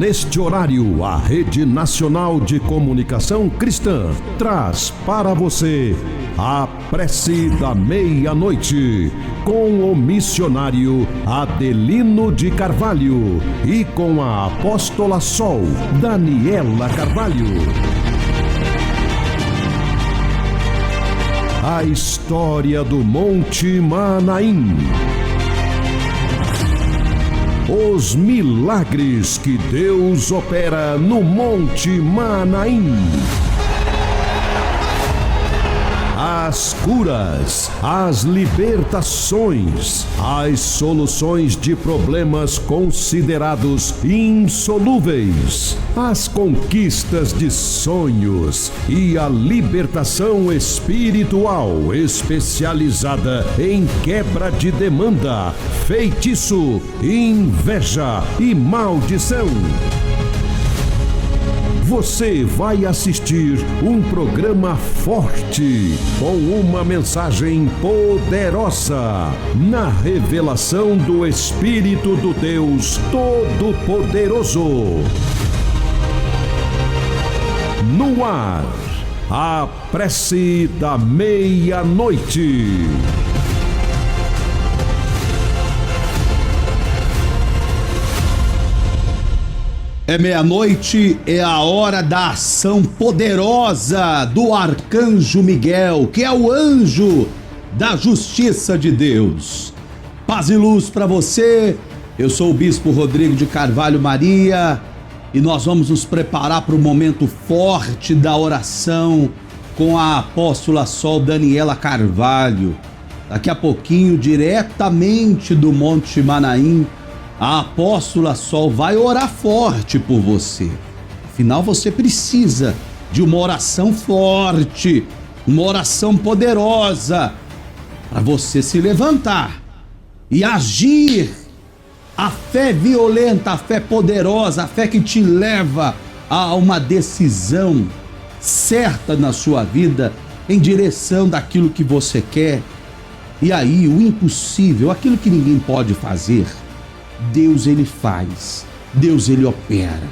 neste horário, a Rede Nacional de Comunicação Cristã traz para você a Prece da Meia-Noite, com o missionário Adelino de Carvalho e com a apóstola Sol, Daniela Carvalho. A história do Monte Manaim. Os milagres que Deus opera no Monte Manaim. As curas, as libertações, as soluções de problemas considerados insolúveis, as conquistas de sonhos e a libertação espiritual especializada em quebra de demanda, feitiço, inveja e maldição. Você vai assistir um programa forte, com uma mensagem poderosa, na revelação do Espírito do Deus Todo-Poderoso. No ar, a Prece da Meia-Noite. É meia-noite, é a hora da ação poderosa do Arcanjo Miguel, que é o anjo da justiça de Deus. Paz e luz para você. Eu sou o Bispo Rodrigo de Carvalho Maria e nós vamos nos preparar para o momento forte da oração com a apóstola Sol Daniela Carvalho. Daqui a pouquinho, diretamente do Monte Manaim, a apóstola Sol vai orar forte por você. Afinal, você precisa de uma oração forte, uma oração poderosa, para você se levantar e agir. A fé violenta, a fé poderosa, a fé que te leva a uma decisão certa na sua vida, em direção daquilo que você quer. E aí, o impossível, aquilo que ninguém pode fazer, Deus ele faz, Deus ele opera,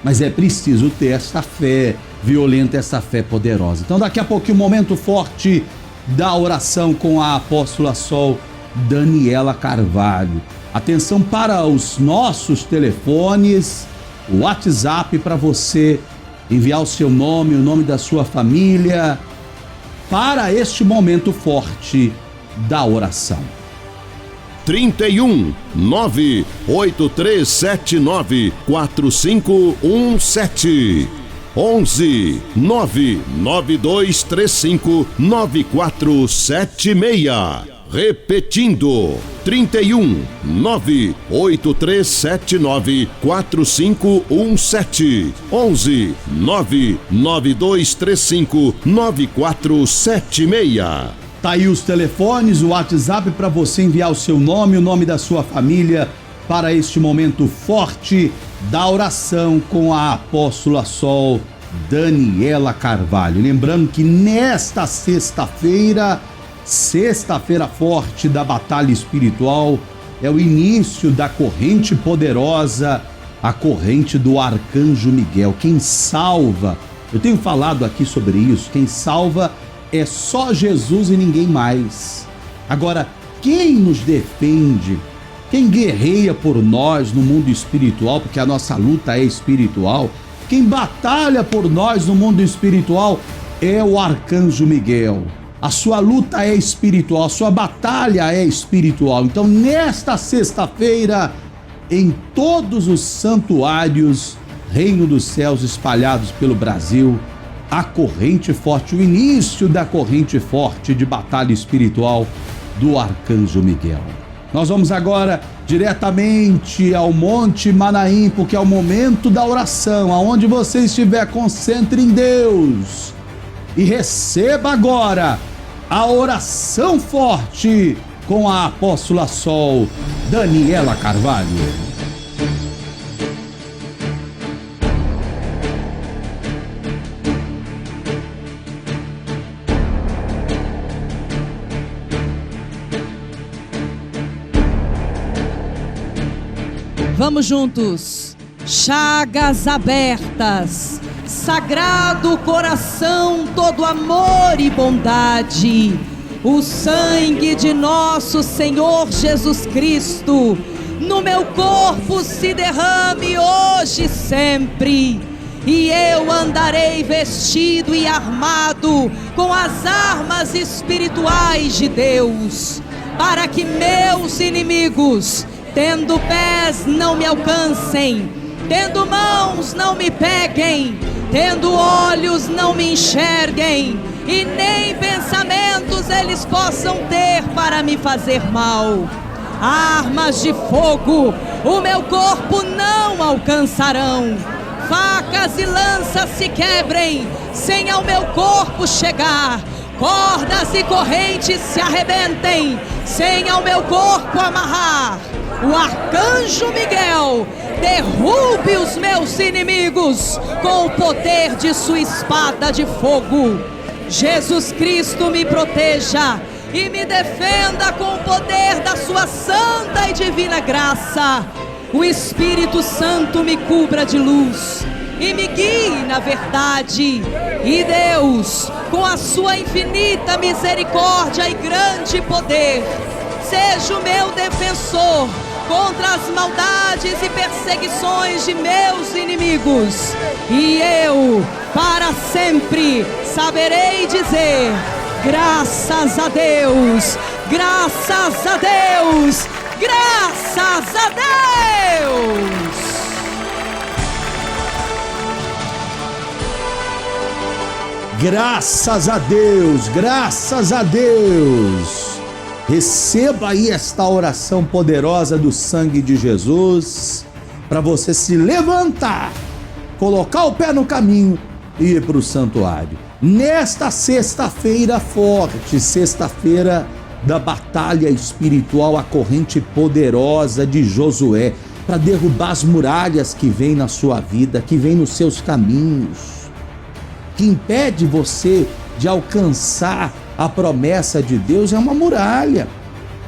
mas é preciso ter essa fé violenta, essa fé poderosa. Então daqui a pouquinho, o momento forte da oração com a apóstola Sol Daniela Carvalho. Atenção para os nossos telefones, o WhatsApp para você enviar o seu nome, o nome da sua família para este momento forte da oração. 31 98379 4517 11 99235 9476. Repetindo, 31 98379 4517 11 99235 9476. Tá aí os telefones, o WhatsApp para você enviar o seu nome, o nome da sua família para este momento forte da oração com a apóstola Sol Daniela Carvalho. Lembrando que nesta sexta-feira forte da batalha espiritual, é o início da corrente poderosa, a corrente do Arcanjo Miguel. Quem salva, eu tenho falado aqui sobre isso, quem salva é só Jesus e ninguém mais. Agora, quem nos defende, quem guerreia por nós no mundo espiritual, porque a nossa luta é espiritual, quem batalha por nós no mundo espiritual é o Arcanjo Miguel. A sua luta é espiritual, a sua batalha é espiritual. Então, nesta sexta-feira, em todos os santuários, Reino dos Céus espalhados pelo Brasil, a corrente forte, o início da corrente forte de batalha espiritual do Arcanjo Miguel. Nós vamos agora diretamente ao Monte Manaim, porque é o momento da oração. Aonde você estiver, concentre em Deus e receba agora a oração forte com a apóstola Sol Daniela Carvalho. Vamos juntos. chagas abertas, sagrado coração, todo amor e bondade, o sangue de nosso Senhor Jesus Cristo no meu corpo se derrame hoje e sempre, e eu andarei vestido e armado com as armas espirituais de Deus, para que meus inimigos, tendo pés, não me alcancem, tendo mãos, não me peguem, tendo olhos, não me enxerguem, e nem pensamentos eles possam ter para me fazer mal. Armas de fogo o meu corpo não alcançarão, facas e lanças se quebrem sem ao meu corpo chegar, cordas e correntes se arrebentem sem ao meu corpo amarrar. O arcanjo Miguel derrube os meus inimigos com o poder de sua espada de fogo. Jesus Cristo me proteja e me defenda com o poder da sua santa e divina graça. O Espírito Santo me cubra de luz e me guie na verdade. E Deus, com a sua infinita misericórdia e grande poder, seja o meu defensor contra as maldades e perseguições de meus inimigos. E eu, para sempre, saberei dizer: graças a Deus, graças a Deus, graças a Deus. Graças a Deus, graças a Deus. Receba aí esta oração poderosa do sangue de Jesus para você se levantar, colocar o pé no caminho e ir para o santuário. Nesta sexta-feira forte, sexta-feira da batalha espiritual, a corrente poderosa de Josué para derrubar as muralhas que vêm na sua vida, que vêm nos seus caminhos, que impede você de alcançar a promessa de Deus. É uma muralha,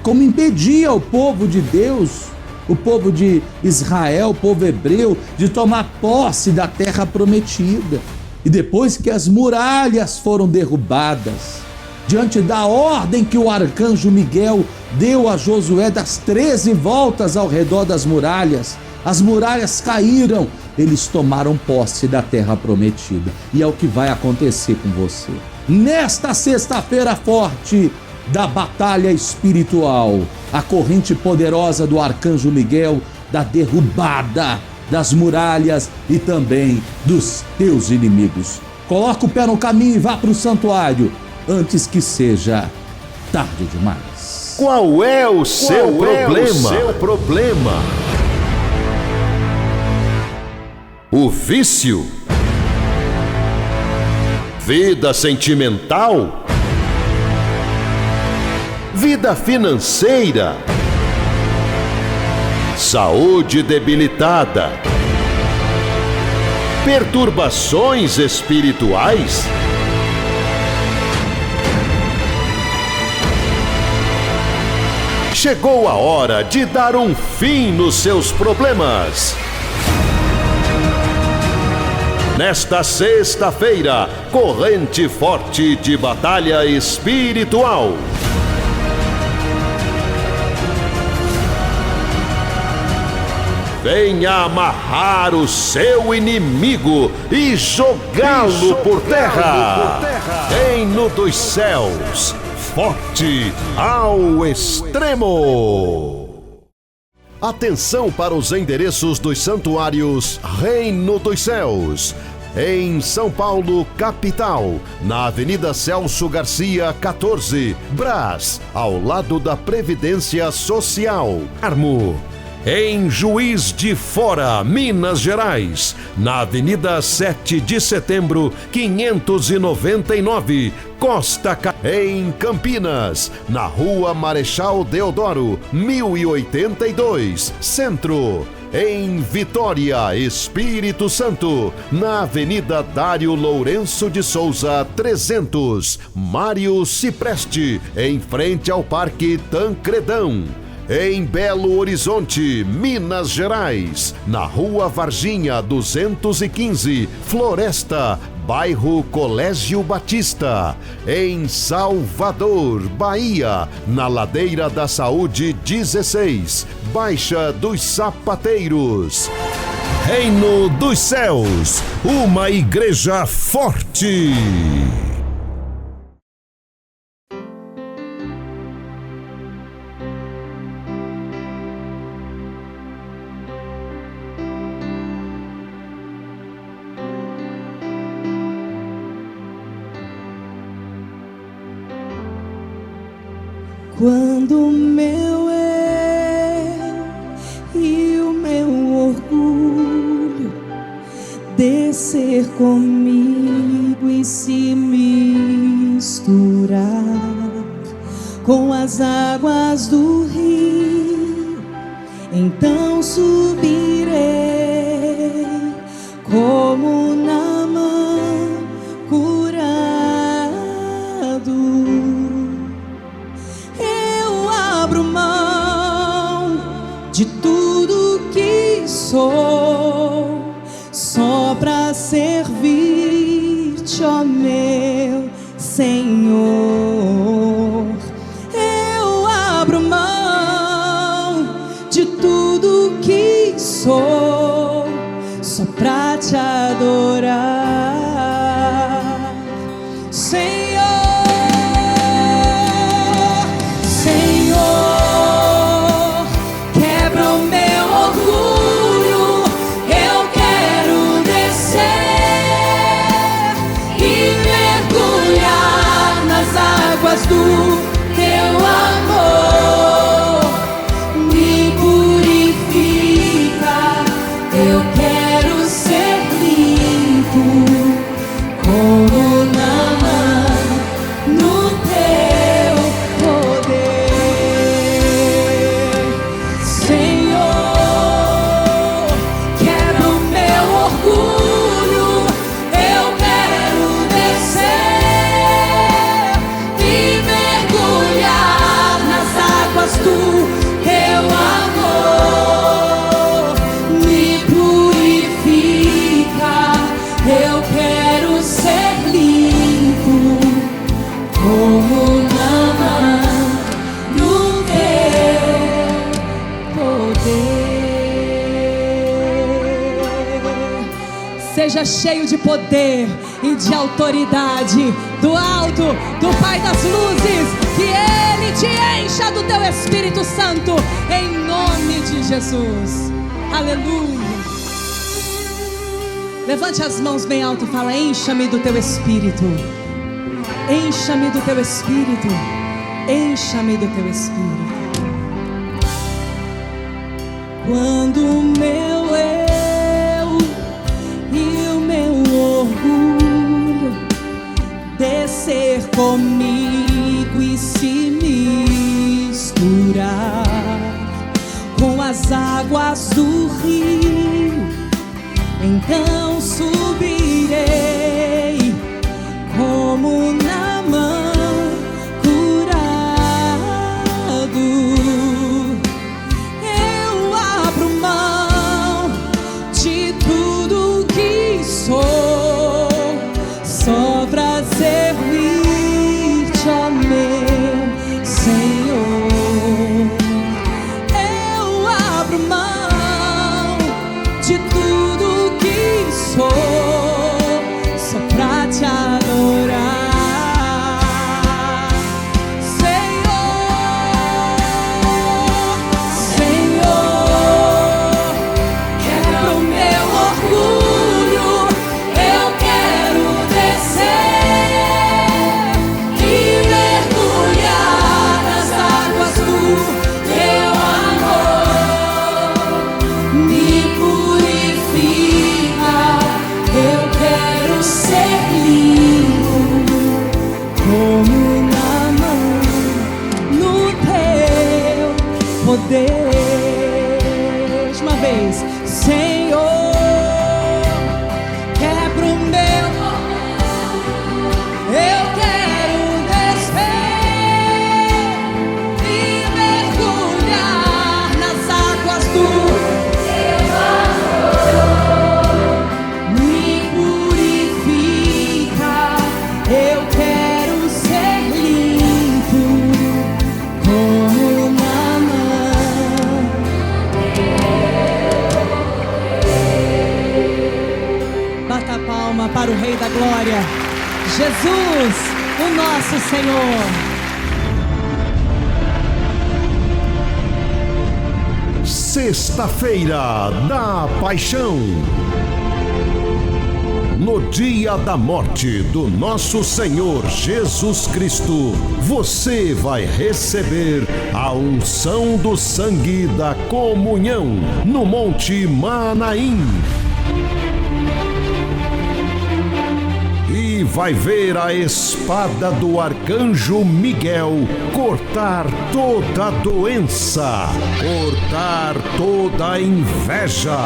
como impedia o povo de Deus, o povo de Israel, o povo hebreu, de tomar posse da terra prometida. E depois que as muralhas foram derrubadas, diante da ordem que o arcanjo Miguel deu a Josué das 13 voltas ao redor das muralhas, as muralhas caíram, eles tomaram posse da terra prometida. E é o que vai acontecer com você. Nesta sexta-feira forte da batalha espiritual, a corrente poderosa do arcanjo Miguel, da derrubada das muralhas e também dos teus inimigos. Coloca o pé no caminho e vá para o santuário antes que seja tarde demais. Qual é o seu problema? O vício? Vida sentimental? Vida financeira? Saúde debilitada? Perturbações espirituais? Chegou a hora de dar um fim nos seus problemas. Nesta sexta-feira, corrente forte de batalha espiritual. Venha amarrar o seu inimigo e jogá-lo por terra. Reino dos céus, forte ao extremo. Atenção para os endereços dos santuários Reino dos Céus. Em São Paulo, capital, na Avenida Celso Garcia, 14, Brás, ao lado da Previdência Social. Armo. Em Juiz de Fora, Minas Gerais, na Avenida 7 de Setembro, 599, Costa em Campinas, na Rua Marechal Deodoro, 1082, Centro. Em Vitória, Espírito Santo, na Avenida Dário Lourenço de Souza, 300, Mário Cipreste, em frente ao Parque Tancredão. em Belo Horizonte, Minas Gerais, na Rua Varginha 215, Floresta, bairro Colégio Batista, em Salvador, Bahia, na Ladeira da Saúde 16, Baixa dos Sapateiros. Reino dos Céus, uma igreja forte. Quando o meu eu e o meu orgulho descer comigo e se misturar com as águas do rio, então subirei como Naamã curado. Abro mão de tudo que sou, só pra servir-te, ó meu Senhor. Eu abro mão de tudo que sou, só pra te adorar, Senhor. Do teu amor me purifica, eu quero ser limpo como Naamã no teu poder, Senhor. Quebra o meu orgulho, eu quero descer do teu amor, me purifica, eu quero ser limpo como Naamã no teu poder. Seja cheio de poder e de autoridade do alto, do Pai das luzes, que Ele te encha do teu Espírito Santo, em nome de Jesus. Aleluia. Levante as mãos bem alto e fala: encha-me do teu Espírito, encha-me do teu Espírito, encha-me do teu Espírito. Quando o meu eu e o meu orgulho descer comigo e se misturar com as águas do rio, então subirei como Naamã curado. Eu abro mão de tudo que sou, só pra servir-te, ó meu Senhor. Eu abro mão de tudo que sou, só pra te adorar, Senhor. Senhor, quebra o meu orgulho, eu quero descer e mergulhar nas águas do teu amor. Me purifica, eu quero ser limpo como Naamã no teu poder. Uma vez, Senhor, quebra o meu orgulho, eu quero descer e mergulhar para o Rei da Glória, Jesus, o nosso Senhor. Sexta-feira da Paixão. No dia da morte do nosso Senhor Jesus Cristo, você vai receber a unção do sangue da comunhão no Monte Manaim. E vai ver a espada do arcanjo Miguel cortar toda doença, cortar toda inveja,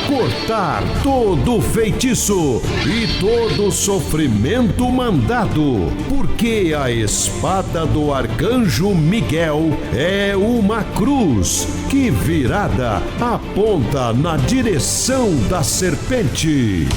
cortar todo feitiço e todo sofrimento mandado, porque a espada do arcanjo Miguel é uma cruz que, virada, aponta na direção da serpente.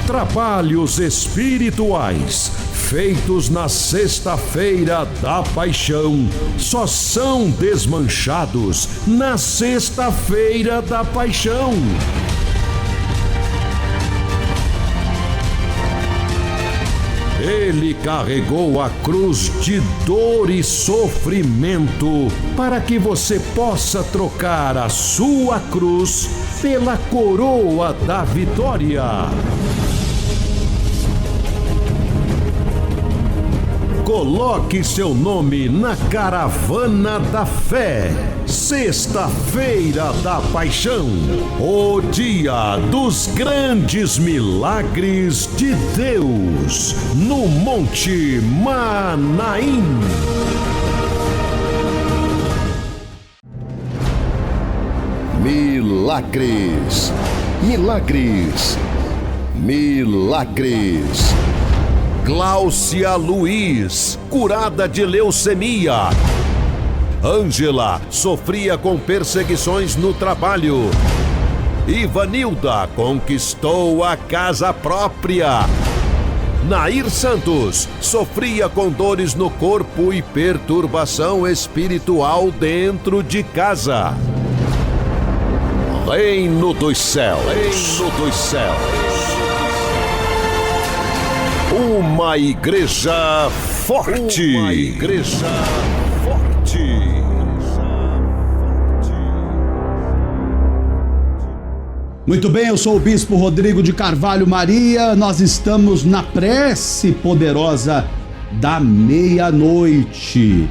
Trabalhos espirituais feitos na Sexta-feira da Paixão só são desmanchados na Sexta-feira da Paixão. Ele carregou a cruz de dor e sofrimento para que você possa trocar a sua cruz pela coroa da vitória. Coloque seu nome na caravana da fé. Sexta-feira da Paixão, o dia dos grandes milagres de Deus, no Monte Manaim. Milagres, milagres, milagres. Gláucia Luiz, curada de leucemia. Ângela sofria com perseguições no trabalho. Ivanilda conquistou a casa própria. Nair Santos sofria com dores no corpo e perturbação espiritual dentro de casa. Reino dos céus, Reino dos céus. Uma igreja forte. Uma igreja forte. Muito bem, eu sou o Bispo Rodrigo de Carvalho Maria. Nós estamos na prece poderosa da meia-noite.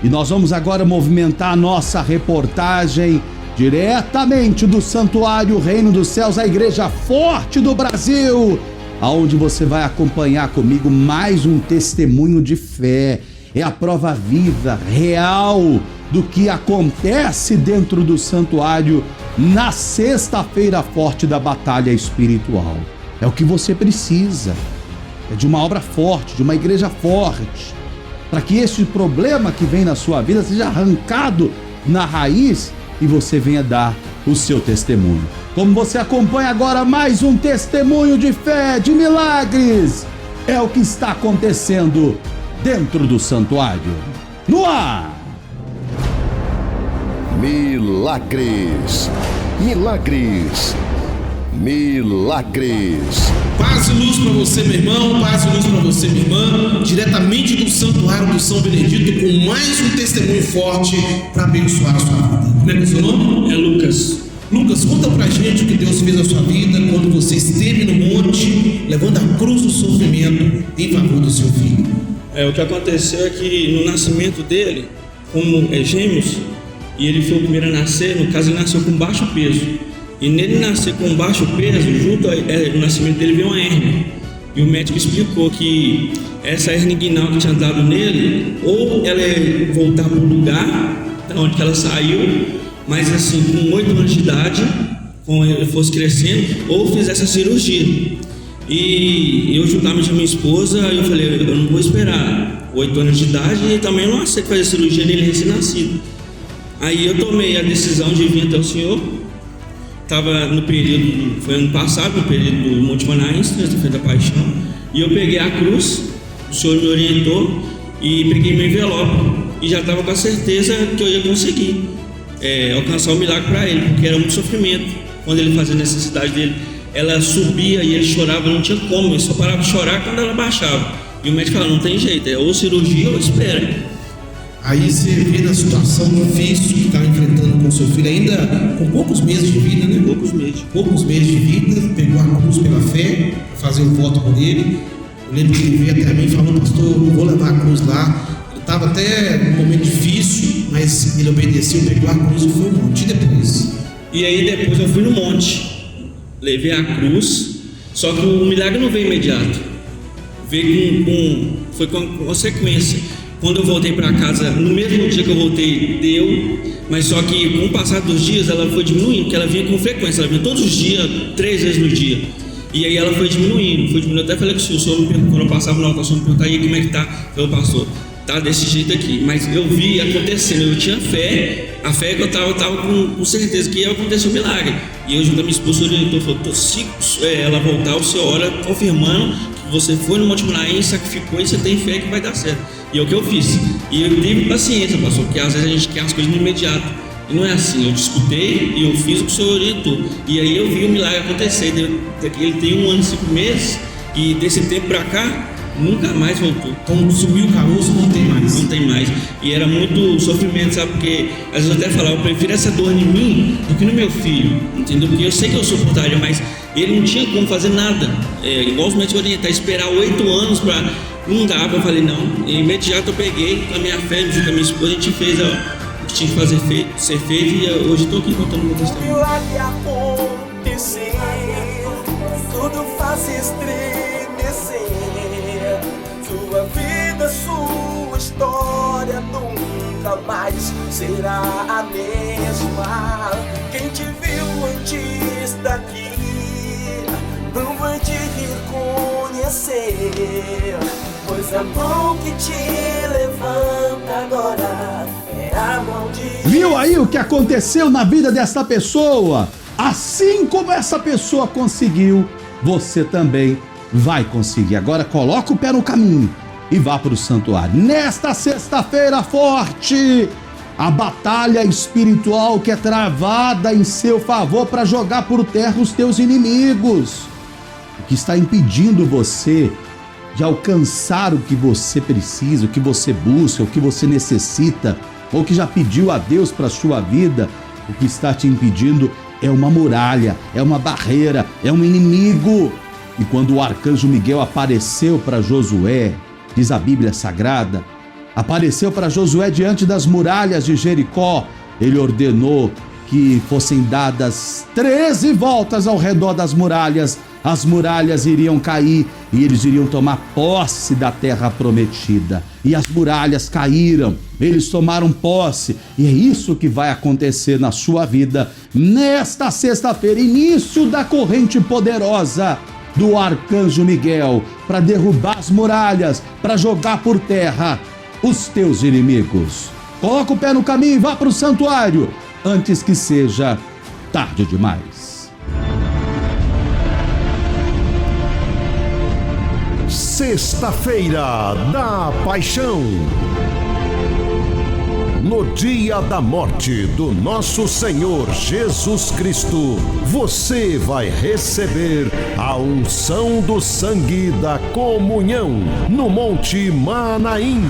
E nós vamos agora movimentar a nossa reportagem diretamente do Santuário Reino dos Céus, a Igreja Forte do Brasil, aonde você vai acompanhar comigo mais um testemunho de fé. É a prova viva, real, do que acontece dentro do santuário na Sexta-feira Forte da Batalha Espiritual. É o que você precisa. É de uma obra forte, de uma igreja forte, para que esse problema que vem na sua vida seja arrancado na raiz e você venha dar o seu testemunho. Como você acompanha agora mais um testemunho de fé, de milagres, é o que está acontecendo dentro do santuário. No ar! Milagres, milagres, milagres. Paz e luz para você, meu irmão, paz e luz para você, minha irmã, diretamente do Santuário do São Benedito, com mais um testemunho forte para abençoar a sua vida. Como é que é o seu nome? É Lucas. Lucas, conta pra gente o que Deus fez na sua vida quando você esteve no monte, levando a cruz do sofrimento em favor do seu filho. O que aconteceu é que no nascimento dele, como gêmeos, e ele foi o primeiro a nascer, no caso ele nasceu com baixo peso. E nele nascer com baixo peso, junto ao nascimento dele veio uma hérnia. E o médico explicou que essa hérnia inguinal que tinha dado nele, ou ela ia voltar para o lugar de onde ela saiu, mas assim, com 8 anos de idade, quando ele fosse crescendo, ou fizesse a cirurgia. E eu, juntamente com minha esposa, eu falei, eu não vou esperar 8 anos de idade e também não aceito fazer cirurgia nele recém-nascido. Aí eu tomei a decisão de vir até o senhor. Estava no período, foi ano passado, no período do Monte Manaim, Sexta-feira da Paixão, e eu peguei a cruz, o senhor me orientou e peguei meu envelope e já estava com a certeza que eu ia conseguir alcançar o milagre para ele, porque era muito sofrimento. quando ele fazia a necessidade dele, ela subia e ele chorava, não tinha como, ele só parava de chorar quando ela baixava. E o médico falava, não tem jeito, é ou cirurgia ou espera. Aí você vê na situação difícil que estava enfrentando com seu filho, ainda com poucos meses de vida, né? Poucos meses de vida, pegou a cruz pela fé, para fazer um voto por ele. Eu lembro que ele veio até mim e falou, pastor, vou levar a cruz lá. Ele estava até num momento difícil, mas ele obedeceu, pegou a cruz e foi um monte depois. E aí depois eu fui no monte, levei a cruz, só que o milagre não veio imediato, veio foi com consequência. Quando eu voltei para casa, no mesmo dia que eu voltei, deu, mas só que com o passar dos dias ela foi diminuindo, porque ela vinha com frequência, ela vinha todos os dias, 3 vezes no dia. E aí ela foi diminuindo. Até falei com o senhor me perguntou, quando eu passava no altar, o senhor me perguntou, aí como é que tá? Eu falei, pastor, tá desse jeito aqui. Mas eu vi acontecendo, eu tinha fé, a fé que eu tava com certeza que ia acontecer um milagre. E eu junto com a minha esposa, o orientou, falou, se ela voltar, o senhor ora confirmando que você foi no Monte Manaim, sacrificou e você tem fé que vai dar certo. E é o que eu fiz. E eu tive paciência, pastor, porque às vezes a gente quer as coisas no imediato. E não é assim, eu discutei e eu fiz o que o senhor orientou. E aí eu vi o milagre acontecer. Ele tem 1 ano e 5 meses, e desse tempo pra cá, nunca mais voltou. Então subiu o caroço, não tem mais. Não tem mais. E era muito sofrimento, sabe? Porque às vezes eu até falava, eu prefiro essa dor em mim do que no meu filho, entendeu? Porque eu sei que eu suportaria, mas ele não tinha como fazer nada. Igual os médicos orientaram, esperar 8 anos pra... Não dava, eu falei, não. E imediato eu peguei, com a minha fé, junto com a minha esposa, a gente fez o que tinha que ser feito, e hoje estou aqui contando o meu testemunho. Milagre acontecer, tudo faz estremecer. Sua vida, sua história nunca mais será a mesma. Quem te viu antes daqui não vai te reconhecer, pois a mão que te levanta agora é a mão de... Viu aí o que aconteceu na vida dessa pessoa? Assim como essa pessoa conseguiu, você também vai conseguir. Agora coloca o pé no caminho e vá para o santuário. Nesta sexta-feira forte, a batalha espiritual que é travada em seu favor para jogar por terra os teus inimigos, o que está impedindo você de alcançar o que você precisa, o que você busca, o que você necessita, ou que já pediu a Deus para a sua vida. O que está te impedindo é uma muralha, é uma barreira, é um inimigo. E quando o arcanjo Miguel apareceu para Josué, diz a Bíblia Sagrada, apareceu para Josué diante das muralhas de Jericó, ele ordenou que fossem dadas 13 voltas ao redor das muralhas. As muralhas iriam cair e eles iriam tomar posse da terra prometida. E as muralhas caíram, eles tomaram posse. E é isso que vai acontecer na sua vida nesta sexta-feira, início da corrente poderosa do arcanjo Miguel, para derrubar as muralhas, para jogar por terra os teus inimigos. Coloca o pé no caminho e vá para o santuário antes que seja tarde demais. Sexta-feira da Paixão. No dia da morte do nosso Senhor Jesus Cristo, você vai receber a unção do sangue da comunhão no Monte Manaim.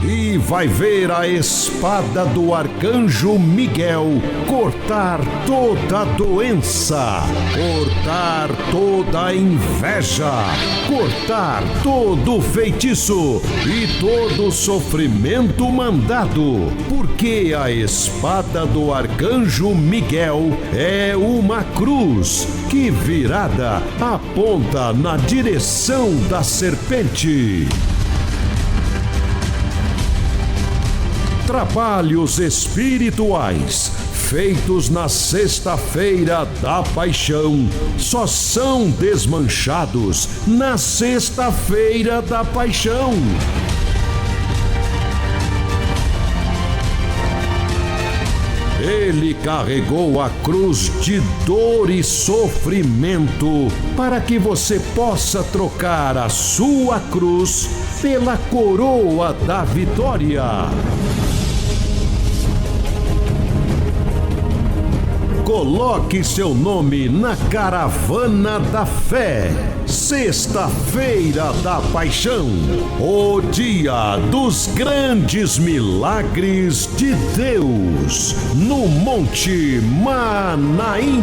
E vai ver a espada do arcanjo Miguel cortar toda doença, cortar toda inveja, cortar todo feitiço e todo sofrimento mandado, porque a espada do arcanjo Miguel é uma cruz que, virada, aponta na direção da serpente. Trabalhos espirituais feitos na sexta-feira da Paixão só são desmanchados na sexta-feira da Paixão. Ele carregou a cruz de dor e sofrimento para que você possa trocar a sua cruz pela coroa da vitória. Coloque seu nome na Caravana da Fé. Sexta-feira da Paixão, o dia dos grandes milagres de Deus, no Monte Manaim.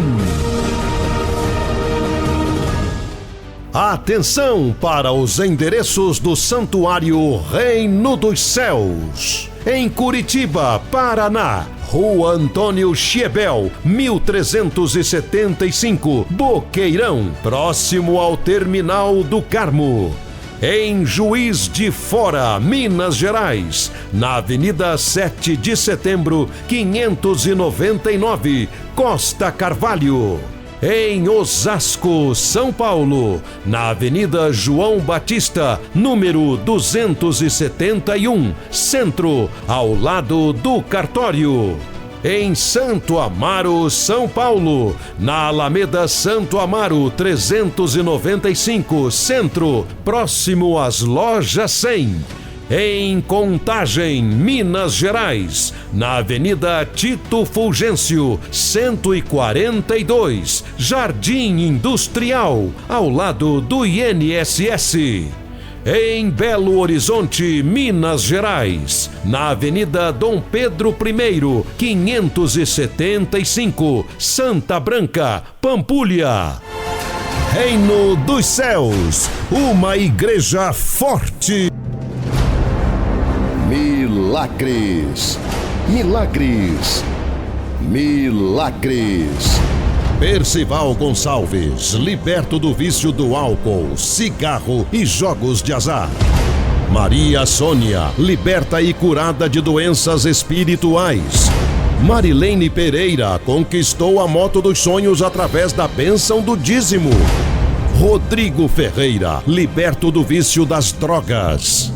Atenção para os endereços do Santuário Reino dos Céus. Em Curitiba, Paraná, Rua Antônio Schiebel, 1375, Boqueirão, próximo ao Terminal do Carmo. Em Juiz de Fora, Minas Gerais, na Avenida 7 de Setembro, 599, Costa Carvalho. Em Osasco, São Paulo, na Avenida João Batista, número 271, Centro, ao lado do cartório. Em Santo Amaro, São Paulo, na Alameda Santo Amaro 395, Centro, próximo às Lojas 100. Em Contagem, Minas Gerais, na Avenida Tito Fulgêncio, 142, Jardim Industrial, ao lado do INSS. Em Belo Horizonte, Minas Gerais, na Avenida Dom Pedro I, 575, Santa Branca, Pampulha. Reino dos Céus, uma igreja forte. Milagres, milagres, milagres. Percival Gonçalves, liberto do vício do álcool, cigarro e jogos de azar. Maria Sônia, liberta e curada de doenças espirituais. Marilene Pereira conquistou a moto dos sonhos através da bênção do dízimo. Rodrigo Ferreira, liberto do vício das drogas.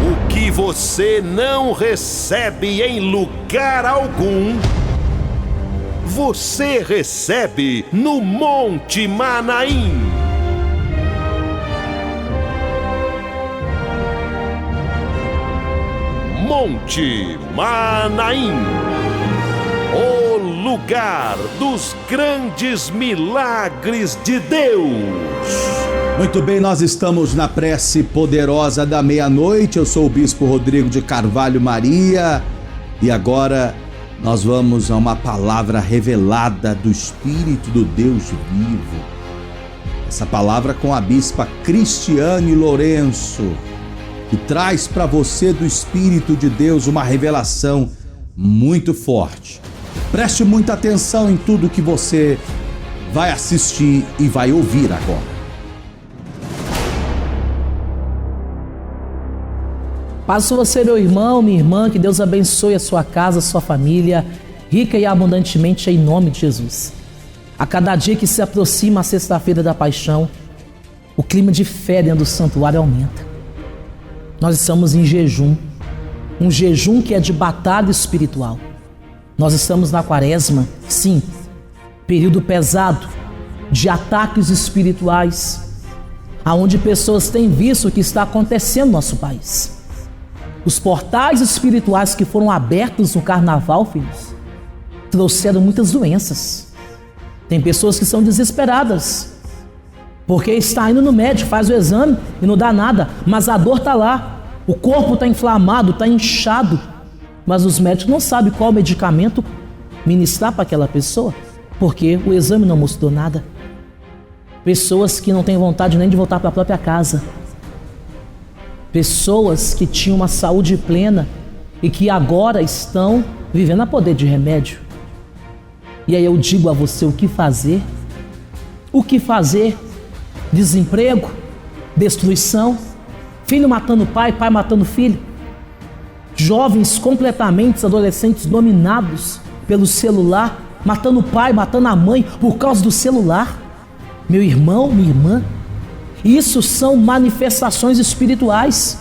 O que você não recebe em lugar algum, você recebe no Monte Manaim. Monte Manaim, o lugar dos grandes milagres de Deus. Muito bem, nós estamos na prece poderosa da meia-noite. Eu sou o Bispo Rodrigo de Carvalho Maria e agora nós vamos a uma palavra revelada do Espírito do Deus vivo. Essa palavra com a Bispa Cristiane Lourenço, que traz para você do Espírito de Deus uma revelação muito forte. Preste muita atenção em tudo que você vai assistir e vai ouvir agora. Passo você, meu irmão, minha irmã, que Deus abençoe a sua casa, a sua família, rica e abundantemente em nome de Jesus. A cada dia que se aproxima a sexta-feira da paixão, o clima de fé dentro do santuário aumenta. Nós estamos em jejum, um jejum que é de batalha espiritual. Nós estamos na quaresma, sim, período pesado de ataques espirituais, aonde pessoas têm visto o que está acontecendo no nosso país. Os portais espirituais que foram abertos no carnaval, filhos, trouxeram muitas doenças. Tem pessoas que são desesperadas, porque está indo no médico, faz o exame e não dá nada, mas a dor está lá, o corpo está inflamado, está inchado, mas os médicos não sabem qual medicamento ministrar para aquela pessoa, porque o exame não mostrou nada. Pessoas que não têm vontade nem de voltar para a própria casa. Pessoas que tinham uma saúde plena e que agora estão vivendo a poder de remédio. E aí eu digo a você o que fazer. O que fazer? Desemprego, destruição, filho matando pai, pai matando filho. Jovens completamente, adolescentes dominados pelo celular, matando o pai, matando a mãe por causa do celular. Meu irmão, minha irmã, isso são manifestações espirituais.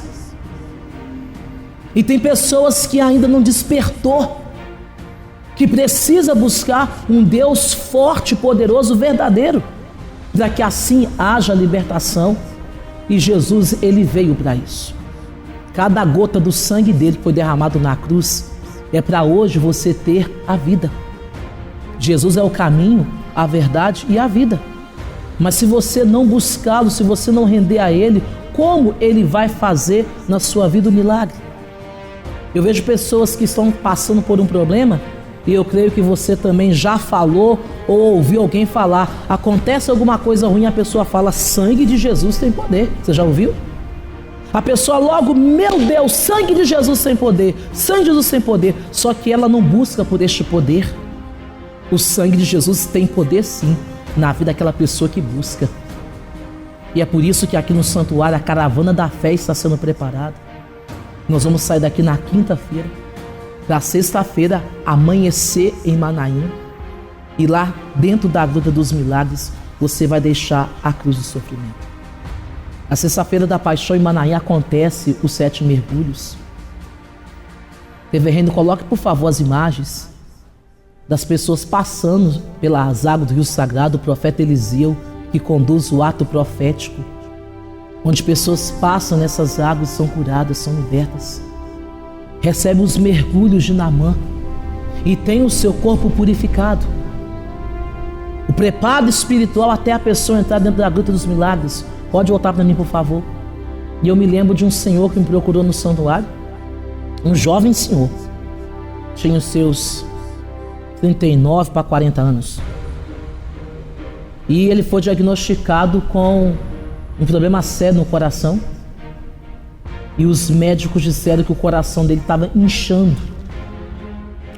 E tem pessoas que ainda não despertou, que precisa buscar um Deus forte, poderoso, verdadeiro, para que assim haja libertação. E Jesus, ele veio para isso. Cada gota do sangue dele que foi derramado na cruz é para hoje você ter a vida. Jesus é o caminho, a verdade e a vida. Mas se você não buscá-lo, se você não render a Ele, como Ele vai fazer na sua vida o milagre? Eu vejo pessoas que estão passando por um problema, e eu creio que você também já falou ou ouviu alguém falar. Acontece alguma coisa ruim, a pessoa fala: sangue de Jesus tem poder. Você já ouviu? A pessoa logo: meu Deus, sangue de Jesus tem poder, sangue de Jesus tem poder. Só que ela não busca por este poder. O sangue de Jesus tem poder sim, na vida daquela pessoa que busca. E é por isso que aqui no santuário a caravana da fé está sendo preparada. Nós vamos sair daqui na quinta-feira, para sexta-feira amanhecer em Manaim. E lá dentro da Gruta dos Milagres você vai deixar a cruz do sofrimento. Na sexta-feira da Paixão em Manaim acontece os 7 mergulhos. Reverendo, coloque por favor as imagens das pessoas passando pelas águas do Rio Sagrado, o profeta Eliseu que conduz o ato profético, onde pessoas passam nessas águas, são curadas, são libertas, recebem os mergulhos de Naamã e tem o seu corpo purificado. O preparo espiritual até a pessoa entrar dentro da Gruta dos Milagres. Pode voltar para mim, por favor. E eu me lembro de um senhor que me procurou no santuário, um jovem senhor, tinha os seus 39 para 40 anos. E ele foi diagnosticado com um problema sério no coração. E os médicos disseram que o coração dele estava inchando,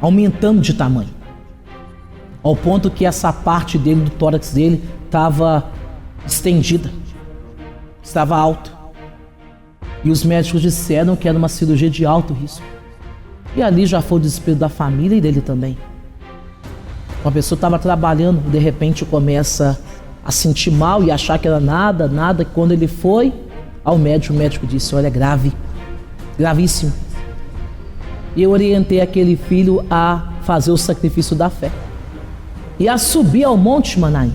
aumentando de tamanho, ao ponto que essa parte dele, do tórax dele, estava estendida, estava alta. E os médicos disseram que era uma cirurgia de alto risco. E ali já foi o desespero da família e dele também. Uma pessoa estava trabalhando, de repente começa a sentir mal e achar que era nada. Quando ele foi ao médico, o médico disse: olha, é grave, gravíssimo. E eu orientei aquele filho a fazer o sacrifício da fé e a subir ao Monte Manaim.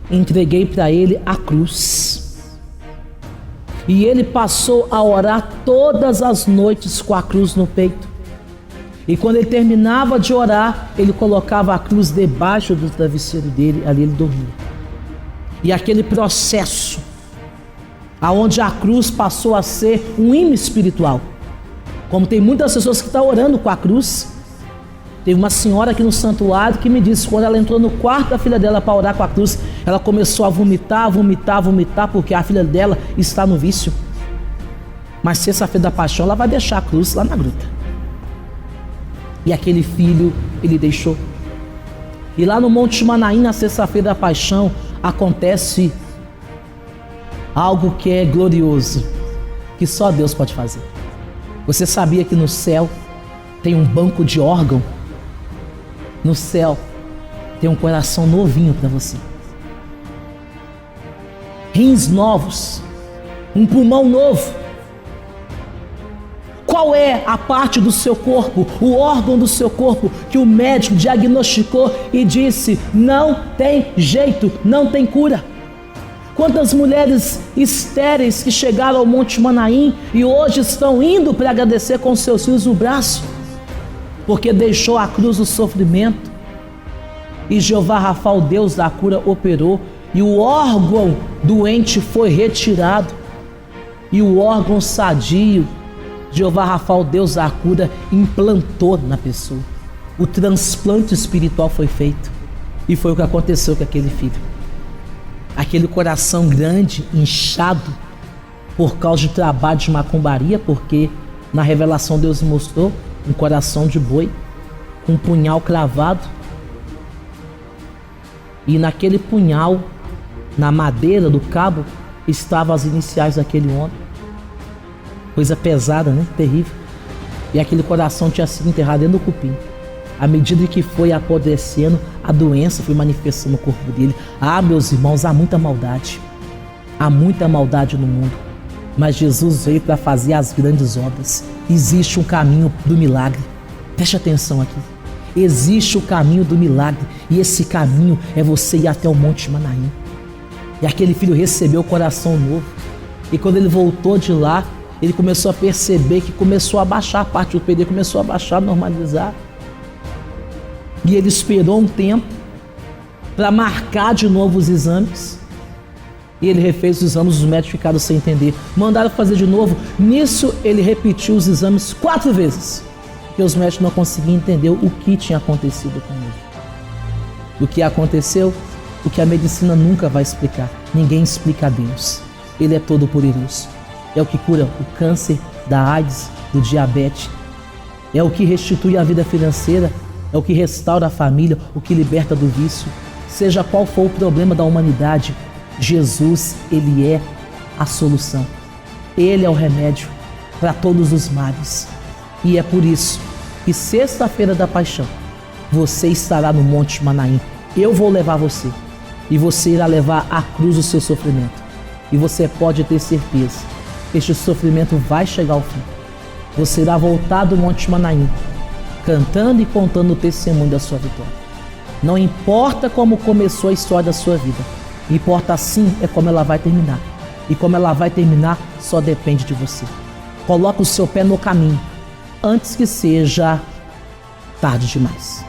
Entreguei para ele a cruz. E ele passou a orar todas as noites com a cruz no peito. E quando ele terminava de orar, ele colocava a cruz debaixo do travesseiro dele, ali ele dormia. E aquele processo, aonde a cruz passou a ser um hino espiritual. Como tem muitas pessoas que estão orando com a cruz. Teve uma senhora aqui no santuário que me disse que quando ela entrou no quarto da filha dela para orar com a cruz, ela começou a vomitar, porque a filha dela está no vício. Mas sexta-feira da Paixão ela vai deixar a cruz lá na gruta. E aquele filho ele deixou. E lá no Monte Manaim, na sexta-feira da Paixão, acontece algo que é glorioso, que só Deus pode fazer. Você sabia que no céu tem um banco de órgão? No céu tem um coração novinho para você, rins novos, um pulmão novo. Qual é a parte do seu corpo, o órgão do seu corpo que o médico diagnosticou e disse: não tem jeito, não tem cura? Quantas mulheres estéreis que chegaram ao Monte Manaim e hoje estão indo para agradecer com seus filhos no braço, porque deixou a cruz do sofrimento e Jeová Rafa, o Deus da cura, operou e o órgão doente foi retirado e o órgão sadio, Jeová Rafa, o Deus da cura, implantou na pessoa. O transplante espiritual foi feito e foi o que aconteceu com aquele filho. Aquele coração grande, inchado por causa de trabalho de macumbaria, porque na revelação Deus mostrou um coração de boi com um punhal cravado, e naquele punhal, na madeira do cabo, estavam as iniciais daquele homem. Coisa pesada, né? Terrível. E aquele coração tinha sido enterrado dentro do cupim. À medida que foi apodrecendo, a doença foi manifestando no corpo dele. Ah, meus irmãos, há muita maldade. Há muita maldade no mundo. Mas Jesus veio para fazer as grandes obras. Existe um caminho do milagre. Preste atenção aqui. Existe o caminho do milagre. E esse caminho é você ir até o Monte Manaim. E aquele filho recebeu o coração novo. E quando ele voltou de lá, ele começou a perceber que começou a baixar a parte do PD, começou a baixar, normalizar. E ele esperou um tempo para marcar de novo os exames. E ele refez os exames, os médicos ficaram sem entender. Mandaram fazer de novo. Nisso, ele repetiu os exames 4 vezes. Porque os médicos não conseguiam entender o que tinha acontecido com ele. O que aconteceu, o que a medicina nunca vai explicar. Ninguém explica a Deus. Ele é todo poderoso. É o que cura o câncer, da AIDS, do diabetes. É o que restitui a vida financeira. É o que restaura a família, o que liberta do vício. Seja qual for o problema da humanidade, Jesus, Ele é a solução. Ele é o remédio para todos os males. E é por isso que sexta-feira da paixão, você estará no Monte Manaim. Eu vou levar você. E você irá levar à cruz o seu sofrimento. E você pode ter certeza que este sofrimento vai chegar ao fim. Você irá voltar do Monte Manaim, cantando e contando o testemunho da sua vitória. Não importa como começou a história da sua vida, importa sim é como ela vai terminar. E como ela vai terminar só depende de você. Coloque o seu pé no caminho antes que seja tarde demais.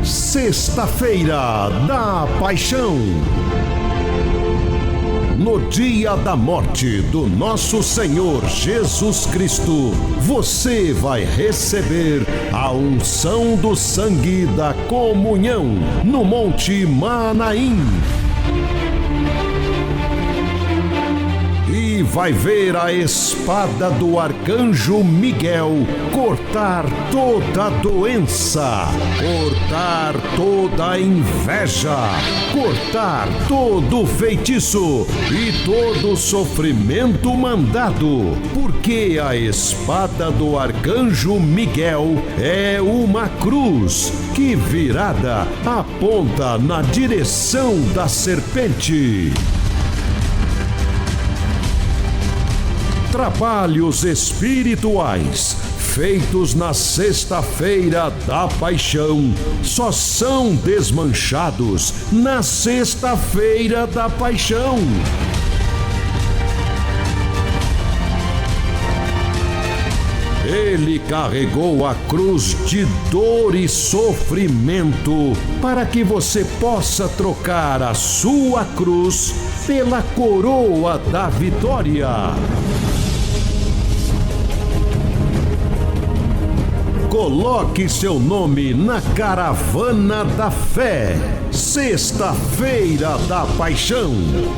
Sexta-feira da Paixão. No dia da morte do nosso Senhor Jesus Cristo, você vai receber a unção do sangue da comunhão no Monte Manaim. E vai ver a espada do arcanjo Miguel cortar toda doença, cortar toda inveja, cortar todo feitiço e todo sofrimento mandado, porque a espada do arcanjo Miguel é uma cruz que virada aponta na direção da serpente. Trabalhos espirituais feitos na sexta-feira da paixão só são desmanchados na sexta-feira da paixão. Ele carregou a cruz de dor e sofrimento para que você possa trocar a sua cruz pela coroa da vitória. Coloque seu nome na caravana da fé. Sexta-feira da Paixão,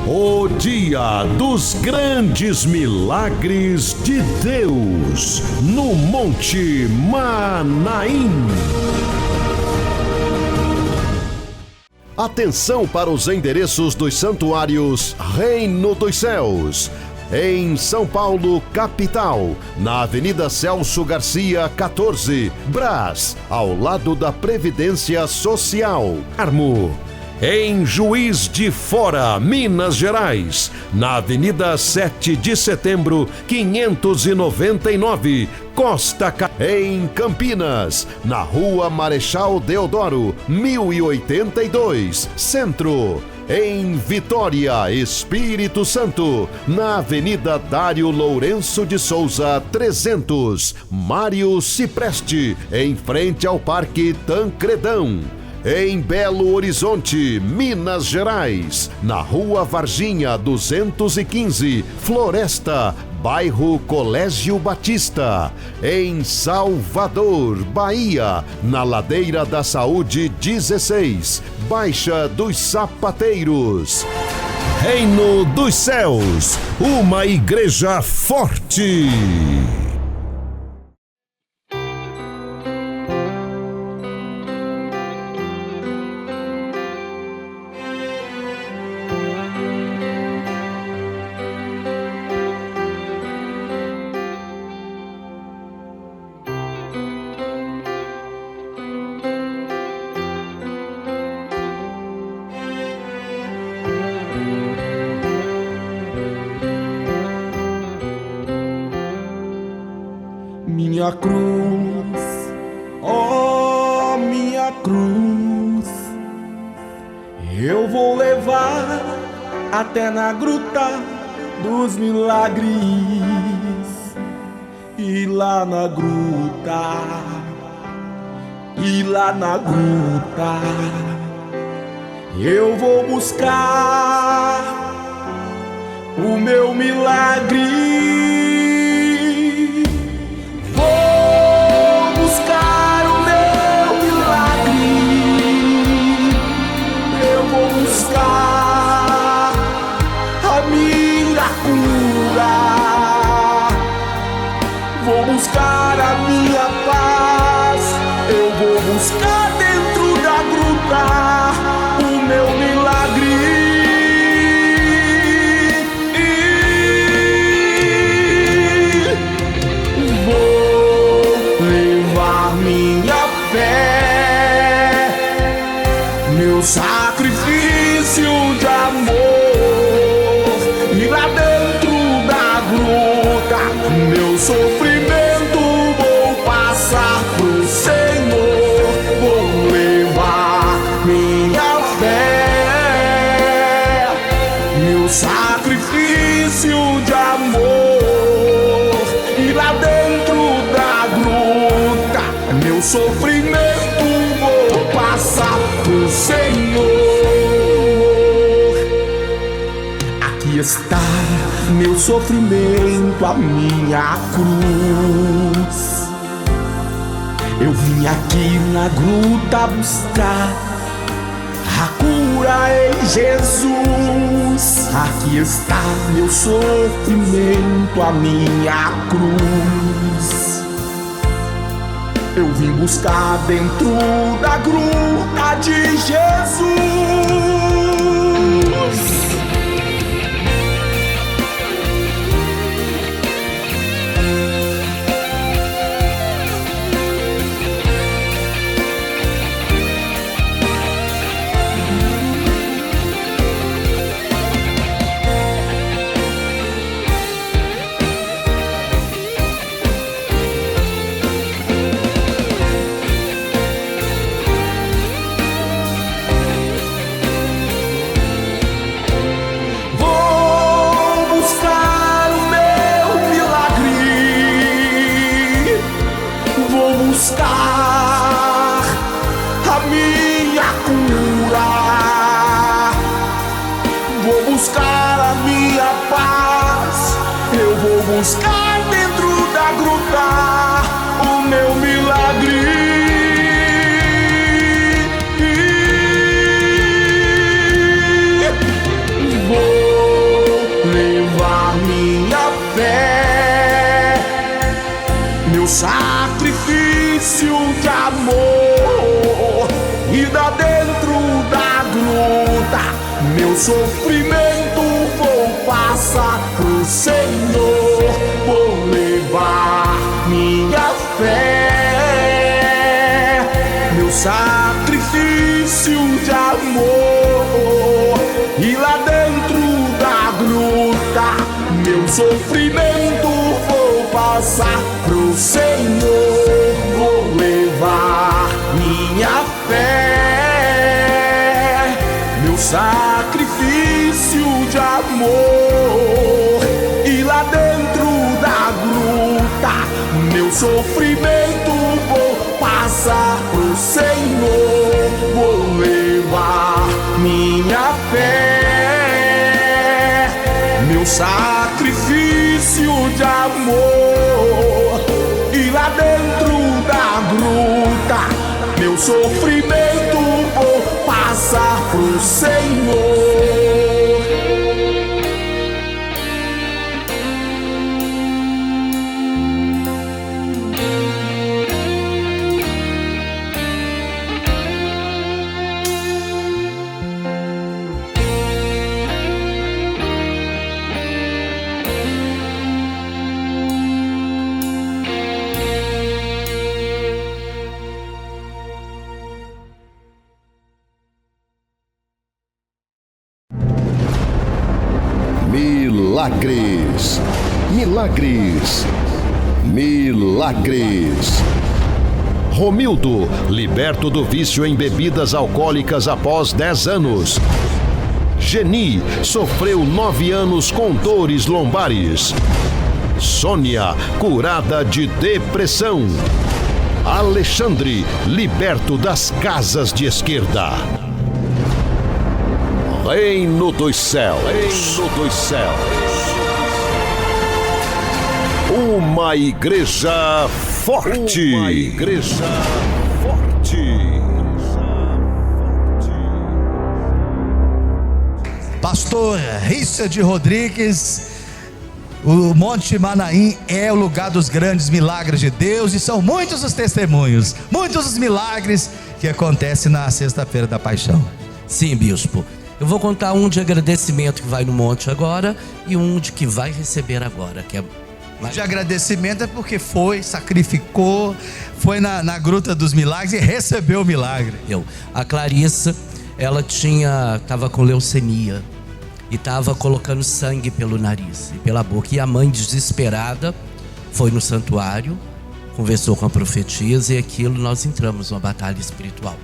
o dia dos grandes milagres de Deus, no Monte Manaim. Atenção para os endereços dos santuários Reino dos Céus. Em São Paulo, capital, na Avenida Celso Garcia, 14, Brás, ao lado da Previdência Social. Carmo. Em Juiz de Fora, Minas Gerais, na Avenida 7 de Setembro, 599, Costa. Em Campinas, na Rua Marechal Deodoro, 1082, Centro. Em Vitória, Espírito Santo, na Avenida Dário Lourenço de Souza, 300, Mário Cipreste, em frente ao Parque Tancredão. Em Belo Horizonte, Minas Gerais, na Rua Varginha 215, Floresta, bairro Colégio Batista. Em Salvador, Bahia, na Ladeira da Saúde 16, Baixa dos Sapateiros. Reino dos Céus, uma igreja forte. Minha cruz, oh minha cruz, eu vou levar até na gruta dos milagres. E lá na gruta, e lá na gruta, eu vou buscar o meu milagre. Vou buscar o meu milagre. Eu vou buscar a minha cura. Vou buscar a minha paz. Eu vou buscar dentro da gruta o meu milagre. E vou levar minha fé, meu sacrifício de amor. E lá dentro da gruta, meu sofrimento vou passar pro Senhor. Vou levar minha fé, meu sacrifício de amor. E lá dentro da gruta, meu sofrimento vou passar pro Senhor. Aqui está meu sofrimento, a minha cruz. Eu vim aqui na gruta buscar a cura em Jesus. Aqui está meu sofrimento, a minha cruz. Eu vim buscar dentro da gruta de Jesus. Buscar a minha cura, vou buscar a minha paz. Eu vou buscar dentro da gruta o meu milagre. Vou levar minha fé, meu sacrifício de amor. E da dentro da gruta, meu sofrimento vou passar pro Senhor. Vou levar minha fé, meu sacrifício de amor. E lá dentro da gruta, meu sofrimento vou passar pro Senhor. Vou levar minha fé, meu sacrifício de amor. E lá dentro da gruta, meu sofrimento vou passar pro Senhor. Vou levar minha fé, meu sacrifício de amor. E lá dentro da gruta, meu sofrimento vou passar pro Senhor. Milagres, milagres, milagres. Romildo, liberto do vício em bebidas alcoólicas após 10 anos. Geni, sofreu 9 anos com dores lombares. Sônia, curada de depressão. Alexandre, liberto das casas de esquerda. Reino dos céus. Reino dos céus. Uma igreja forte. Uma igreja forte. Pastor Richard Rodrigues, o Monte Manaim é o lugar dos grandes milagres de Deus e são muitos os testemunhos, muitos os milagres que acontecem na Sexta-feira da Paixão. Sim, bispo. Eu vou contar um de agradecimento que vai no monte agora e um de que vai receber agora, que é... De agradecimento é porque foi, sacrificou, foi na Gruta dos Milagres e recebeu o milagre. A Clarissa, ela estava com leucemia e estava colocando sangue pelo nariz e pela boca. E a mãe, desesperada, foi no santuário, conversou com a profetisa e aquilo, nós entramos numa batalha espiritual.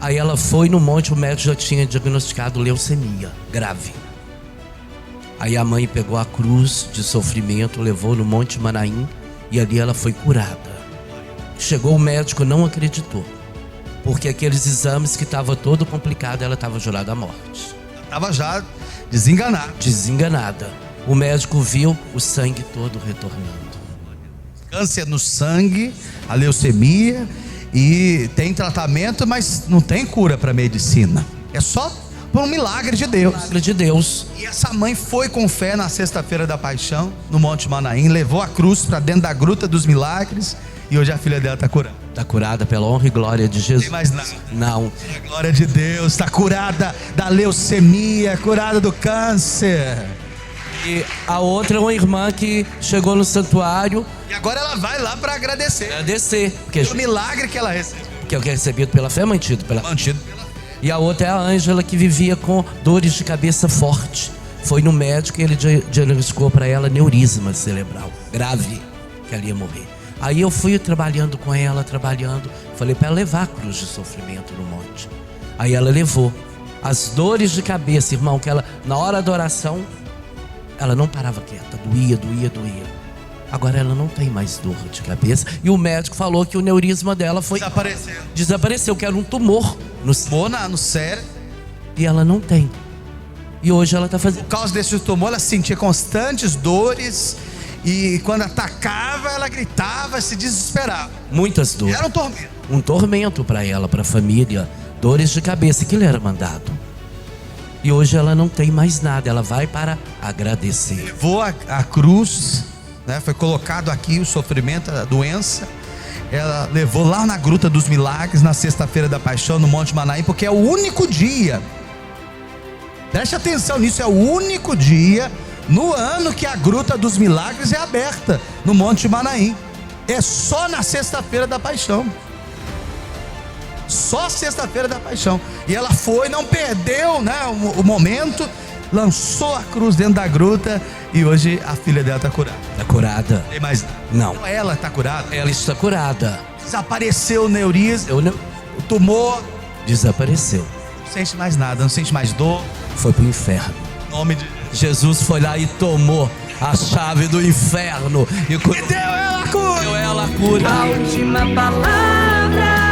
Aí ela foi no monte, o médico já tinha diagnosticado leucemia grave. Aí a mãe pegou a cruz de sofrimento, levou no Monte Manaim e ali ela foi curada. Chegou o médico, não acreditou, porque aqueles exames que estavam todo complicado, ela estava jurada à morte. Estava já desenganada. Desenganada. O médico viu o sangue todo retornando. Câncer no sangue, a leucemia, e tem tratamento, mas não tem cura para medicina. É só por um milagre de Deus. Milagre de Deus. E essa mãe foi com fé na Sexta-feira da Paixão, no Monte Manaim, levou a cruz para dentro da Gruta dos Milagres e hoje a filha dela está curada. Está curada pela honra e glória de Jesus. Não tem mais nada. Não. A glória de Deus, está curada da leucemia, curada do câncer. E a outra é uma irmã que chegou no santuário. E agora ela vai lá para agradecer. Porque o milagre que ela recebeu. Que é recebido pela fé, mantido pela fé. E a outra é a Ângela, que vivia com dores de cabeça forte. Foi no médico e ele diagnosticou para ela aneurisma cerebral grave, que ela ia morrer. Aí eu fui trabalhando com ela, falei para ela levar a cruz de sofrimento no monte. Aí ela levou. As dores de cabeça, irmão, que ela, na hora da oração, ela não parava quieta, doía. Agora ela não tem mais dor de cabeça. E o médico falou que o aneurisma dela foi... Desapareceu, que era um tumor no cérebro. E ela não tem. E hoje ela está fazendo... Por causa desse tumor, ela sentia constantes dores. E quando atacava, ela gritava, se desesperava. Muitas dores. Era um tormento. Um tormento para ela, para a família. Dores de cabeça, que lhe era mandado. E hoje ela não tem mais nada. Ela vai para agradecer. Levou a cruz, né? Foi colocado aqui o sofrimento, a doença. Ela levou lá na Gruta dos Milagres, na Sexta-feira da Paixão, no Monte Manaim, porque é o único dia, preste atenção nisso, é o único dia no ano que a Gruta dos Milagres é aberta, no Monte Manaim. É só na Sexta-feira da Paixão. Só Sexta-feira da Paixão. E ela foi, não perdeu, né, o momento, lançou a cruz dentro da gruta e hoje a filha dela está curada. Está curada? Tem mais? Não. Ela está curada? Ela está curada. Desapareceu o neurismo, o tumor. Desapareceu. Não sente mais nada, não sente mais dor. Foi pro inferno. Em nome de Jesus foi lá e tomou a chave do inferno e deu ela a cura. Deu ela a cura. A última palavra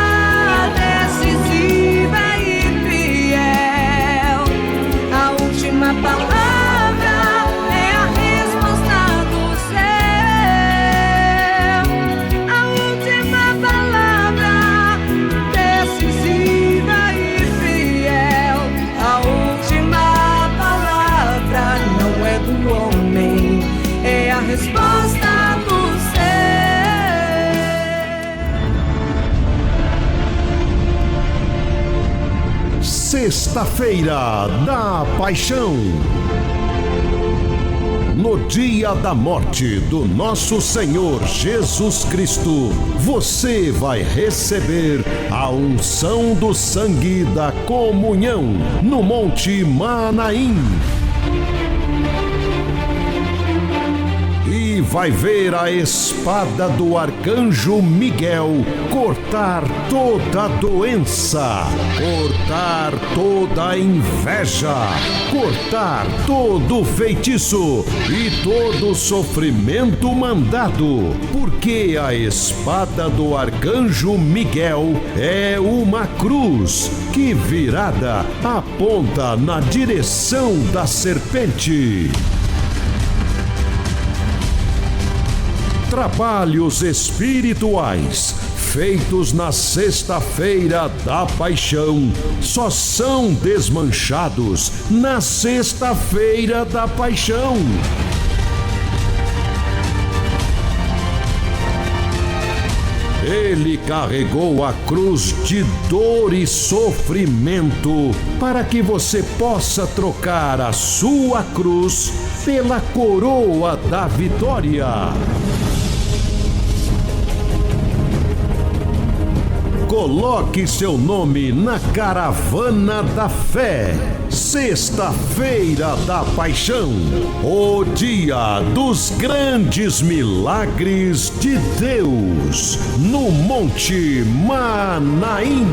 decisiva e fiel. A última palavra é a resposta do céu. A última palavra decisiva e fiel. A última palavra não é do homem, é a resposta do céu. Sexta-feira da Paixão. No dia da morte do nosso Senhor Jesus Cristo, você vai receber a unção do sangue da comunhão no Monte Manaim. E vai ver a espada do arcanjo Miguel cortar toda doença, cortar toda inveja, cortar todo feitiço e todo sofrimento mandado, porque a espada do arcanjo Miguel é uma cruz que virada aponta na direção da serpente. Trabalhos espirituais feitos na Sexta-feira da Paixão só são desmanchados na Sexta-feira da Paixão. Ele carregou a cruz de dor e sofrimento para que você possa trocar a sua cruz pela coroa da vitória. Coloque seu nome na caravana da fé. Sexta-feira da Paixão, o dia dos grandes milagres de Deus, no Monte Manaim.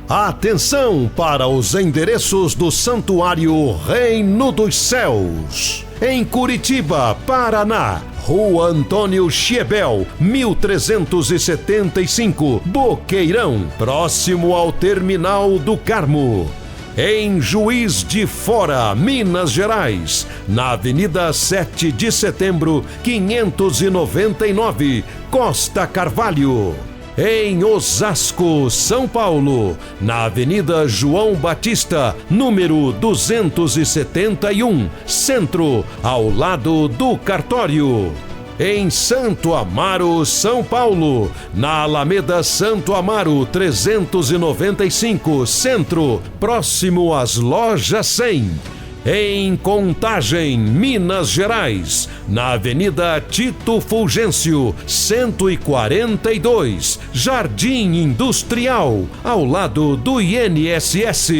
Atenção para os endereços do Santuário Reino dos Céus. Em Curitiba, Paraná, Rua Antônio Schiebel, 1375, Boqueirão, próximo ao Terminal do Carmo. Em Juiz de Fora, Minas Gerais, na Avenida 7 de Setembro, 599, Costa Carvalho. Em Osasco, São Paulo, na Avenida João Batista, número 271, Centro, ao lado do cartório. Em Santo Amaro, São Paulo, na Alameda Santo Amaro, 395, Centro, próximo às Lojas 100. Em Contagem, Minas Gerais, na Avenida Tito Fulgêncio, 142, Jardim Industrial, ao lado do INSS.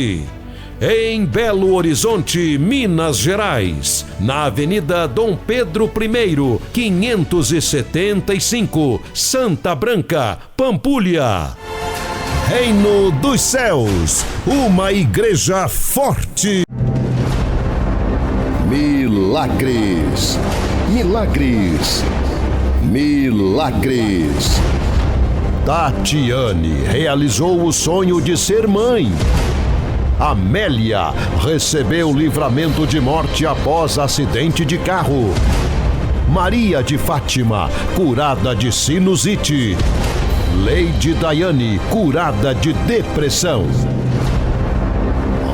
Em Belo Horizonte, Minas Gerais, na Avenida Dom Pedro I, 575, Santa Branca, Pampulha. Reino dos Céus, uma igreja forte. Milagres, milagres, milagres. Tatiane realizou o sonho de ser mãe. Amélia recebeu livramento de morte após acidente de carro. Maria de Fátima, curada de sinusite. Lady Daiane, curada de depressão.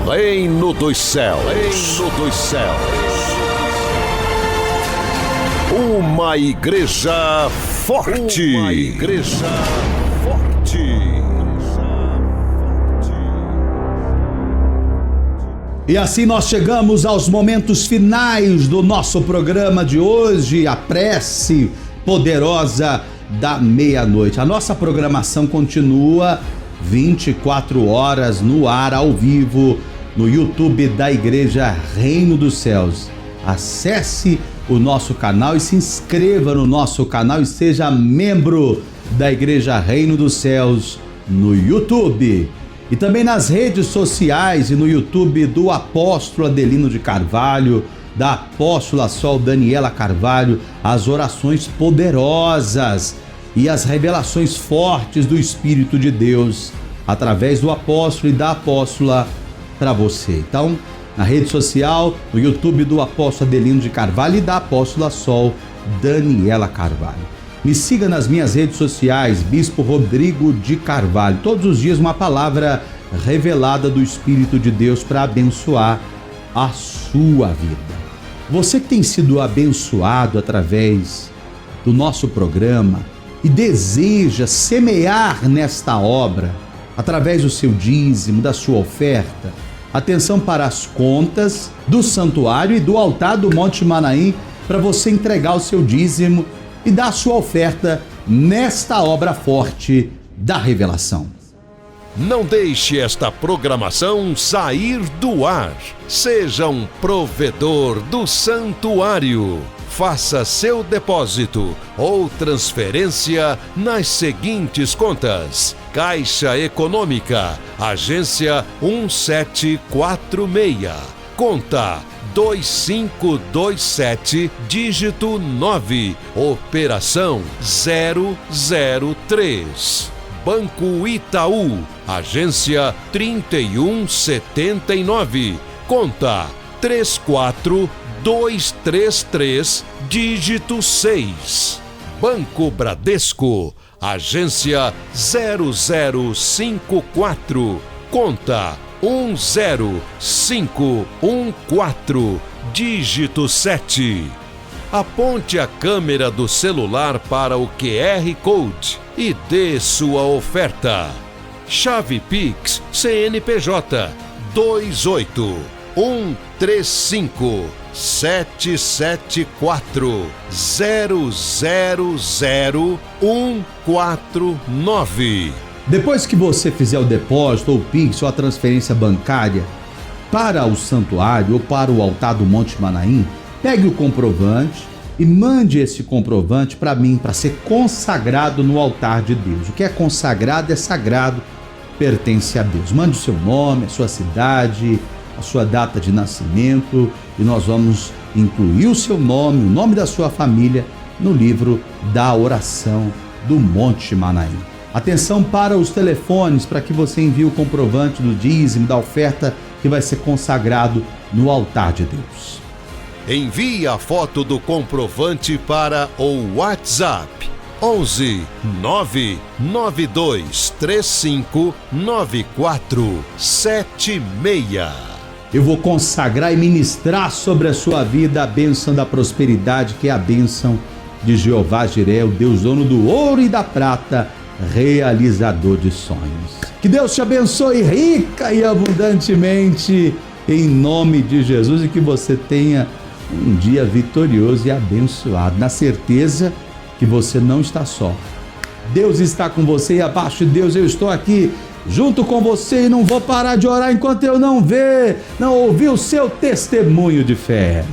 Reino dos Céus, Reino dos Céus. Uma igreja forte. Uma igreja forte. E assim nós chegamos aos momentos finais do nosso programa de hoje, a prece poderosa da meia-noite. A nossa programação continua 24 horas no ar, ao vivo, no YouTube da Igreja Reino dos Céus. Acesse o nosso canal e se inscreva no nosso canal e seja membro da Igreja Reino dos Céus no YouTube. E também nas redes sociais e no YouTube do Apóstolo Adelino de Carvalho, da Apóstola Sol Daniela Carvalho, as orações poderosas e as revelações fortes do Espírito de Deus, através do apóstolo e da apóstola para você. Então, na rede social, no YouTube do Apóstolo Adelino de Carvalho e da Apóstola Sol Daniela Carvalho. Me siga nas minhas redes sociais, Bispo Rodrigo de Carvalho. Todos os dias uma palavra revelada do Espírito de Deus para abençoar a sua vida. Você que tem sido abençoado através do nosso programa e deseja semear nesta obra, através do seu dízimo, da sua oferta, atenção para as contas do santuário e do altar do Monte Manaim para você entregar o seu dízimo e dar a sua oferta nesta obra forte da revelação. Não deixe esta programação sair do ar. Seja um provedor do santuário. Faça seu depósito ou transferência nas seguintes contas: Caixa Econômica, agência 1746, conta 2527, dígito 9, operação 003. Banco Itaú, agência 3179, conta 34233, dígito 6. Banco Bradesco, agência 0054, conta 10514, dígito 7. Aponte a câmera do celular para o QR Code e dê sua oferta. Chave Pix CNPJ 28135-774-000149. Depois que você fizer o depósito, ou o Pix, ou a transferência bancária para o santuário ou para o altar do Monte Manaim, pegue o comprovante e mande esse comprovante para mim, para ser consagrado no altar de Deus. O que é consagrado é sagrado, pertence a Deus. Mande o seu nome, a sua cidade, a sua data de nascimento, e nós vamos incluir o seu nome, o nome da sua família, no livro da oração do Monte Manaim. Atenção para os telefones, para que você envie o comprovante do dízimo, da oferta que vai ser consagrado no altar de Deus. Envie a foto do comprovante para o WhatsApp 11 992 35 9476. Eu vou consagrar e ministrar sobre a sua vida a bênção da prosperidade, que é a bênção de Jeová Jiré, o Deus dono do ouro e da prata, realizador de sonhos. Que Deus te abençoe rica e abundantemente, em nome de Jesus, e que você tenha um dia vitorioso e abençoado, na certeza que você não está só. Deus está com você, e abaixo de Deus eu estou aqui junto com você, e não vou parar de orar enquanto eu não ouvir o seu testemunho de fé.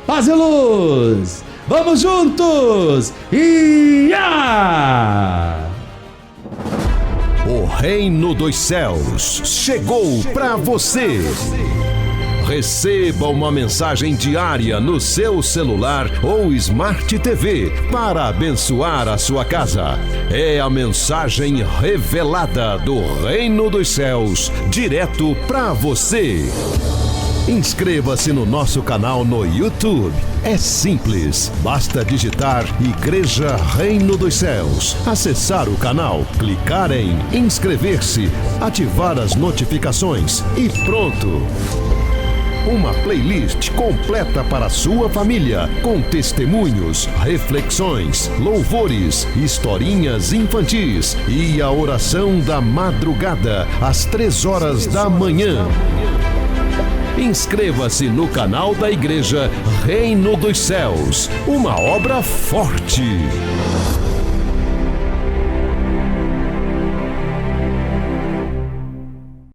Paz e luz! Vamos juntos! O Reino dos Céus chegou para você. Receba uma mensagem diária no seu celular ou Smart TV para abençoar a sua casa. É a mensagem revelada do Reino dos Céus, direto para você. Inscreva-se no nosso canal no YouTube. É simples, basta digitar Igreja Reino dos Céus, acessar o canal, clicar em inscrever-se, ativar as notificações e pronto! Uma playlist completa para a sua família, com testemunhos, reflexões, louvores, historinhas infantis e a oração da madrugada, às 3h da manhã. Inscreva-se no canal da Igreja Reino dos Céus, uma obra forte.